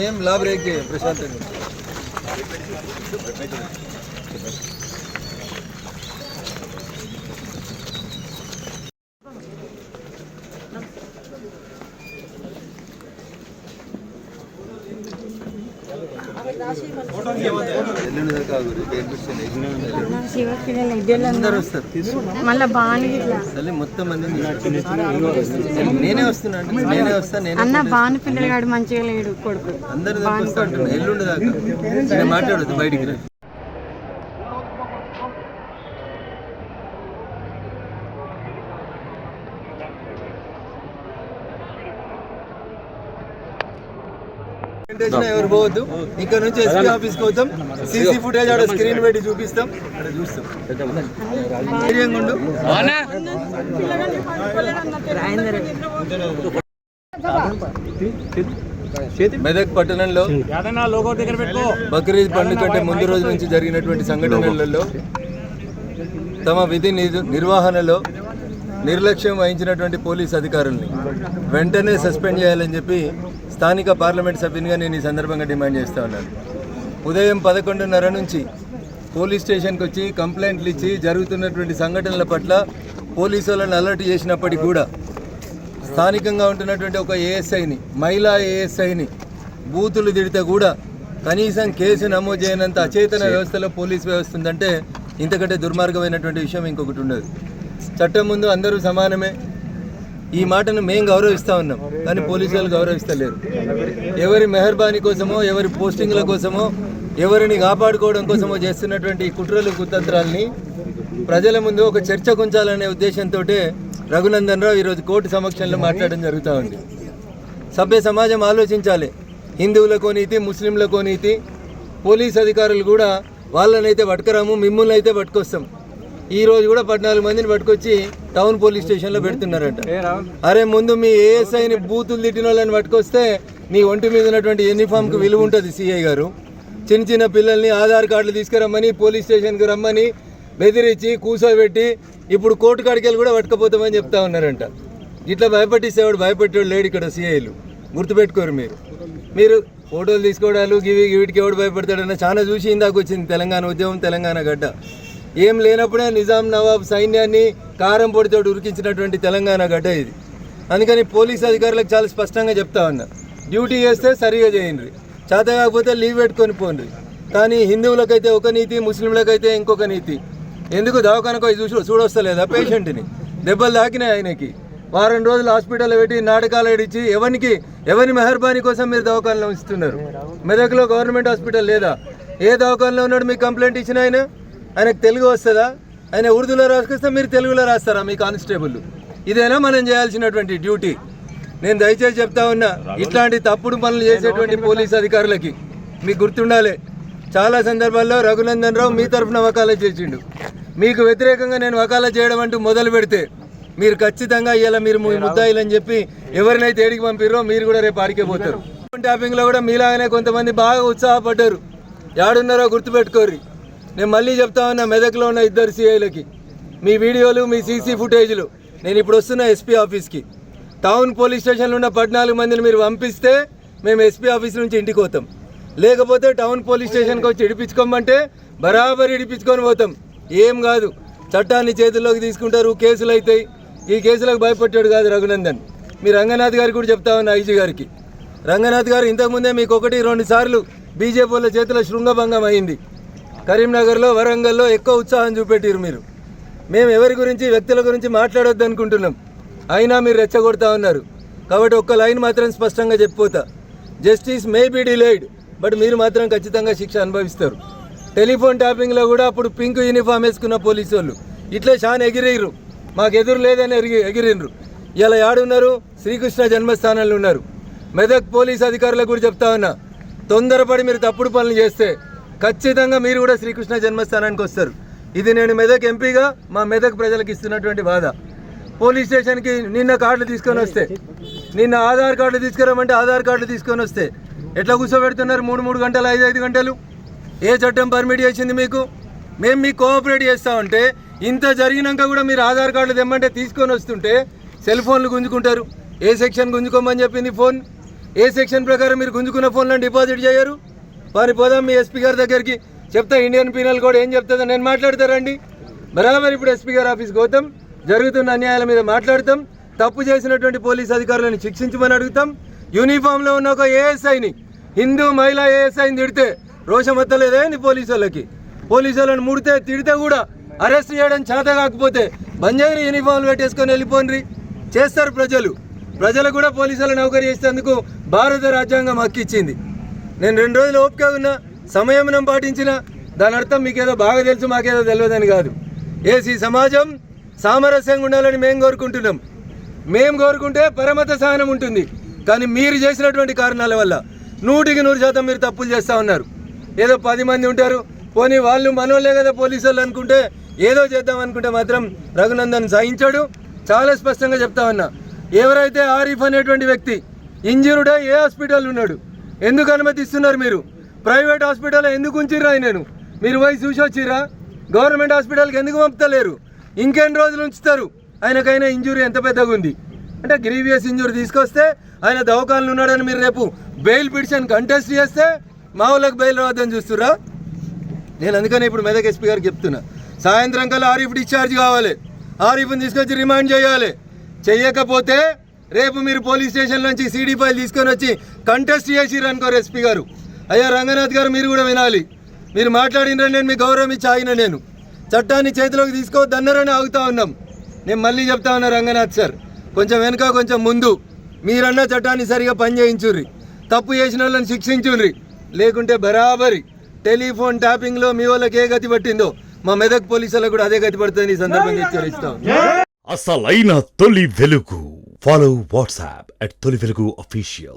ఏం లాభ రేకే ప్రశాంత్ మళ్ళీ బాగా మొత్తం నేనే వస్తున్నాను అన్న బాను పిల్లగాడు మంచిగా లేడు కొడుకు అందరూ ఎల్లుండి దాకా మాట్లాడదు బయటికి. ఎవరు పోవద్దు, ఇక్కడ నుంచి ఎస్పీ ఆఫీస్కి పోతాం, సీసీ ఫుటేజ్ ఆడ స్క్రీన్ పెట్టి చూపిస్తాం, అక్కడ చూస్తాం. మెదక్ పట్టణంలో బక్రీద్ పండుగ కంటే ముందు రోజు నుంచి జరిగినటువంటి సంఘటనలలో తమ విధి నిర్వహణలో నిర్లక్ష్యం వహించినటువంటి పోలీస్ అధికారుల్ని వెంటనే సస్పెండ్ చేయాలని చెప్పి స్థానిక పార్లమెంట్ సభ్యునిగా నేను ఈ సందర్భంగా డిమాండ్ చేస్తూ ఉన్నాను. ఉదయం 11:30 నుంచి పోలీస్ స్టేషన్కి వచ్చి కంప్లైంట్లు ఇచ్చి జరుగుతున్నటువంటి సంఘటనల పట్ల పోలీసు వాళ్ళని అలర్ట్ చేసినప్పటికీ కూడా స్థానికంగా ఉంటున్నటువంటి ఒక ఏఎస్ఐని, మహిళా ఏఎస్ఐని బూతులు తిడితే కూడా కనీసం కేసు నమోదు చేయనంత అచేతన వ్యవస్థలో పోలీస్ వ్యవస్థ ఉందంటే ఇంతకంటే దుర్మార్గమైనటువంటి విషయం ఇంకొకటి ఉండదు. చట్టం ముందు అందరూ సమానమే. ఈ మాటను మేము గౌరవిస్తూ ఉన్నాం, కానీ పోలీసు వాళ్ళు గౌరవిస్తలేరు. ఎవరి మెహర్బానీ కోసమో, ఎవరి పోస్టింగ్ల కోసమో, ఎవరిని కాపాడుకోవడం కోసమో చేస్తున్నటువంటి కుట్రలు కుతంత్రాలని ప్రజల ముందు ఒక చర్చ ఉంచాలనే ఉద్దేశంతో రఘునందన్ రావు ఈరోజు కోర్టు సమక్షంలో మాట్లాడడం జరుగుతూ ఉంది. సభ్య సమాజం ఆలోచించాలి. హిందువులకో నీతి, ముస్లింలకో నీతి. పోలీస్ అధికారులు కూడా వాళ్ళనైతే పట్టుకురాము, మిమ్మల్ని అయితే పట్టుకొస్తాం. ఈరోజు కూడా 14 మందిని పట్టుకొచ్చి టౌన్ పోలీస్ స్టేషన్లో పెడుతున్నారంట. అరే ముందు మీ ఏఎస్ఐని బూతులు తిట్టిన వాళ్ళని పట్టుకొస్తే నీ ఒంటి మీద ఉన్నటువంటి యూనిఫామ్కి విలువ ఉంటుంది. సిఐ గారు చిన్న చిన్న పిల్లల్ని ఆధార్ కార్డులు తీసుకురమ్మని పోలీస్ స్టేషన్కి రమ్మని బెదిరించి కూర్చోబెట్టి ఇప్పుడు కోర్టు కాడికి వెళ్ళి కూడా పట్టుకపోతామని చెప్తా ఉన్నారంట. ఇట్లా భయపట్టిస్తేవాడు భయపెట్టేవాడు లేడు ఇక్కడ. సిఐలు గుర్తుపెట్టుకోరు. మీరు ఫోటోలు తీసుకోవడాలు వీటికి ఎవడు భయపడతాడన్న చాలా చూసి ఇందాక వచ్చింది తెలంగాణ ఉద్యమం, తెలంగాణ గడ్డ. ఏం లేనప్పుడే నిజాం నవాబ్ సైన్యాన్ని కారం పొడితోటి ఉరికించినటువంటి తెలంగాణ గడ్డ ఇది. అందుకని పోలీస్ అధికారులకు చాలా స్పష్టంగా చెప్తా ఉన్నా, డ్యూటీ చేస్తే సరిగా చేయండి, చేత కాకపోతే లీవ్ పెట్టుకొని పోండి. కానీ హిందువులకైతే ఒక నీతి, ముస్లింలకైతే ఇంకొక నీతి. ఎందుకు దవాఖానకు చూడొస్తలేదా పేషెంట్ని? దెబ్బలు తాకినాయి ఆయనకి. వారం రోజులు హాస్పిటల్లో పెట్టి నాటకాలు ఏడిచ్చి ఎవరి మెహర్బానీ కోసం మీరు దవాఖానలో ఇస్తున్నారు? మెదక్లో గవర్నమెంట్ హాస్పిటల్ లేదా? ఏ దవాఖానలో ఉన్నాడు మీకు కంప్లైంట్ ఇచ్చిన ఆయనకు తెలుగు వస్తుందా? ఆయన ఉర్దూలో రాసుకొస్తే మీరు తెలుగులో రాస్తారా మీ కానిస్టేబుల్? ఇదేనా మనం చేయాల్సినటువంటి డ్యూటీ? నేను దయచేసి చెప్తా ఉన్నా, ఇట్లాంటి తప్పుడు పనులు చేసేటువంటి పోలీస్ అధికారులకి మీకు గుర్తుండాలి. చాలా సందర్భాల్లో రఘునందన్ రావు మీ తరఫున వకాలత్ చేసిండు. మీకు వ్యతిరేకంగా నేను వకాలత్ చేయడం అంటూ మొదలు పెడితే మీరు ఖచ్చితంగా ఇలా మీరు ముద్దాయిలని చెప్పి ఎవరినైతే ఏడికి పంపిరో మీరు కూడా రేపు ఆడికే పోతారు. ట్యాపింగ్లో కూడా మీలాగానే కొంతమంది బాగా ఉత్సాహపడ్డారు. యాడున్నారో గుర్తుపెట్టుకోరు. నేను మళ్ళీ చెప్తా ఉన్నా, మెదక్లో ఉన్న 2 సిఐలకి మీ వీడియోలు, మీ సీసీ ఫుటేజ్లు నేను ఇప్పుడు వస్తున్నా ఎస్పీ ఆఫీస్కి. టౌన్ పోలీస్ స్టేషన్లో ఉన్న 14 మందిని మీరు పంపిస్తే మేము ఎస్పీ ఆఫీస్ నుంచి ఇంటికి పోతాం. లేకపోతే టౌన్ పోలీస్ స్టేషన్కి వచ్చి ఇడిపించుకోమంటే బరాబర్ ఇడిపించుకొని పోతాం. ఏం కాదు, చట్టాన్ని చేతుల్లోకి తీసుకుంటారు, కేసులు అవుతాయి. ఈ కేసులకు భయపడ్డాడు కాదు రఘునందన్. మీ రంగనాథ్ గారికి కూడా చెప్తా ఉన్నా, ఐజీ గారికి. రంగనాథ్ గారు ఇంతకుముందే మీకు 1-2 సార్లు బీజేపీ వాళ్ళ చేతిలో శృంగభంగం అయింది. కరీంనగర్లో, వరంగల్లో ఎక్కువ ఉత్సాహం చూపెట్టారు మీరు. మేము ఎవరి గురించి, వ్యక్తుల గురించి మాట్లాడొద్దు అనుకుంటున్నాం, అయినా మీరు రెచ్చగొడతా ఉన్నారు. కాబట్టి ఒక్క లైన్ మాత్రం స్పష్టంగా చెప్పిపోతా, justice may be delayed, but మీరు మాత్రం ఖచ్చితంగా శిక్ష అనుభవిస్తారు. టెలిఫోన్ ట్యాపింగ్లో కూడా అప్పుడు పింక్ యూనిఫామ్ వేసుకున్న పోలీసు వాళ్ళు ఇట్లే చాలా ఎగిరేరు, మాకు ఎదురు లేదని ఎగిరిండ్రు. ఇలా యాడున్నారు? శ్రీకృష్ణ జన్మస్థానంలో ఉన్నారు. మెదక్ పోలీస్ అధికారులకు కూడా చెప్తా ఉన్నా, తొందరపడి మీరు తప్పుడు పనులు చేస్తే ఖచ్చితంగా మీరు కూడా శ్రీకృష్ణ జన్మస్థానానికి వస్తారు. ఇది నేను మెదక్ ఎంపీగా మా మెదక్ ప్రజలకు ఇస్తున్నటువంటి బాధ. పోలీస్ స్టేషన్కి నిన్న కార్డులు తీసుకొని వస్తే, నిన్న ఆధార్ కార్డులు తీసుకురామంటే ఆధార్ కార్డులు తీసుకొని వస్తే ఎట్లా కూర్చోబెడుతున్నారు 3 గంటలు, 5 గంటలు? ఏ చట్టం పర్మిట్ చేసింది మీకు? మేము మీకు కోఆపరేట్ చేస్తామంటే ఇంత జరిగినాక కూడా మీరు ఆధార్ కార్డులు తెమ్మంటే తీసుకొని వస్తుంటే సెల్ ఫోన్లు గుంజుకుంటారు. ఏ సెక్షన్ గుంజుకోమని చెప్పింది ఫోన్? ఏ సెక్షన్ ప్రకారం మీరు గుంజుకున్న ఫోన్లను డిపాజిట్ చేయరు? వారి పోదాం మీ ఎస్పీ గారి దగ్గరికి, చెప్తా ఇండియన్ పీనల్ కోడ్ ఏం చెప్తుందో నేను మాట్లాడతారండి. బరాబర్ ఇప్పుడు ఎస్పీ గారి ఆఫీస్కి పోతాం, జరుగుతున్న అన్యాయాల మీద మాట్లాడతాం, తప్పు చేసినటువంటి పోలీస్ అధికారులను శిక్షించమని అడుగుతాం. యూనిఫామ్లో ఉన్న ఒక ఏఎస్ఐని, హిందూ మహిళా ఏఎస్ఐని తిడితే రోషం ఎత్తలేదేంది పోలీసు వాళ్ళకి? పోలీసు వాళ్ళని ముడితే తిడితే కూడా అరెస్ట్ చేయడం చేత కాకపోతే బంజారీ యూనిఫామ్లు పెట్టేసుకొని వెళ్ళిపోండి. చేస్తారు ప్రజలు కూడా పోలీసులను నౌకరీ చేసేందుకు భారత రాజ్యాంగం హక్కు ఇచ్చింది. నేను 2 రోజులు ఓపిక ఉన్నా, సంయమనం పాటించిన, దాని అర్థం మీకేదో బాగా తెలుసు మాకేదో తెలియదని కాదు. ఈ సమాజం సామరస్యంగా ఉండాలని మేము కోరుకుంటున్నాం. మేము కోరుకుంటే పరమత సహనం ఉంటుంది. కానీ మీరు చేసినటువంటి కారణాల వల్ల 100% మీరు తప్పులు చేస్తూ ఉన్నారు. ఏదో 10 మంది ఉంటారు, పోనీ వాళ్ళు మనోళ్ళే కదా పోలీసు వాళ్ళు అనుకుంటే ఏదో చేద్దాం అనుకుంటే మాత్రం రఘునందన్ సహించాడు. చాలా స్పష్టంగా చెప్తా ఉన్నా, ఎవరైతే ఆరిఫ్ అనేటువంటి వ్యక్తి ఇంజూర్డ్ ఏ హాస్పిటల్ ఉన్నాడు, ఎందుకు అనుమతిస్తున్నారు మీరు? ప్రైవేట్ హాస్పిటల్ ఎందుకు ఉంచిర్రా? నేను మీరు పోయి చూసి వచ్చిర్రా? గవర్నమెంట్ హాస్పిటల్కి ఎందుకు పంపుతలేరు? ఇంకెన్ని రోజులు ఉంచుతారు? ఆయనకైనా ఇంజురీ ఎంత పెద్దగా ఉంది అంటే గ్రీవియస్ ఇంజురీ తీసుకొస్తే ఆయన దవాఖానలో ఉన్నాడని మీరు రేపు బెయిల్ పిటిషన్ కంటెస్ట్ చేస్తే మా వాళ్ళకి బెయిల్ రావద్దని చూస్తురా? నేను అందుకని ఇప్పుడు మెదక్ ఎస్పీ గారికి చెప్తున్నా, సాయంత్రం కల్లా ఆరిఫ్ డిశ్చార్జ్ కావాలి, ఆరిఫ్ని తీసుకొచ్చి రిమాండ్ చేయాలి. చెయ్యకపోతే రేపు మీరు పోలీస్ స్టేషన్ నుంచి సీడీ ఫైల్ తీసుకొని వచ్చి కంటెస్ట్ చేసిర్రు అనుకోరు ఎస్పీ గారు. అయ్యా రంగనాథ్ గారు మీరు కూడా వినాలి, మీరు మాట్లాడిన నేను మీ గౌరవం ఇచ్చి ఆగిన, నేను చట్టాన్ని చేతిలోకి తీసుకోవద్దన్నారని ఆగుతా ఉన్నాం. నేను మళ్ళీ చెప్తా ఉన్నా రంగనాథ్ సార్, కొంచెం వెనుక కొంచెం ముందు మీరన్న చట్టాన్ని సరిగా పనిచేయించుర్రి, తప్పు చేసిన వాళ్ళని శిక్షించుర్రి. లేకుంటే బరాబరి టెలిఫోన్ ట్యాపింగ్లో మీ వాళ్ళకి ఏ గతి పట్టిందో మా మెదక్ పోలీసులకు కూడా అదే గతి పడుతుంది. ఈ సందర్భంగా హెచ్చరిస్తాం. అసలైన తొలి వెలుగు. ఫాలో వాట్సాప్ @తొలి వెలుగు official.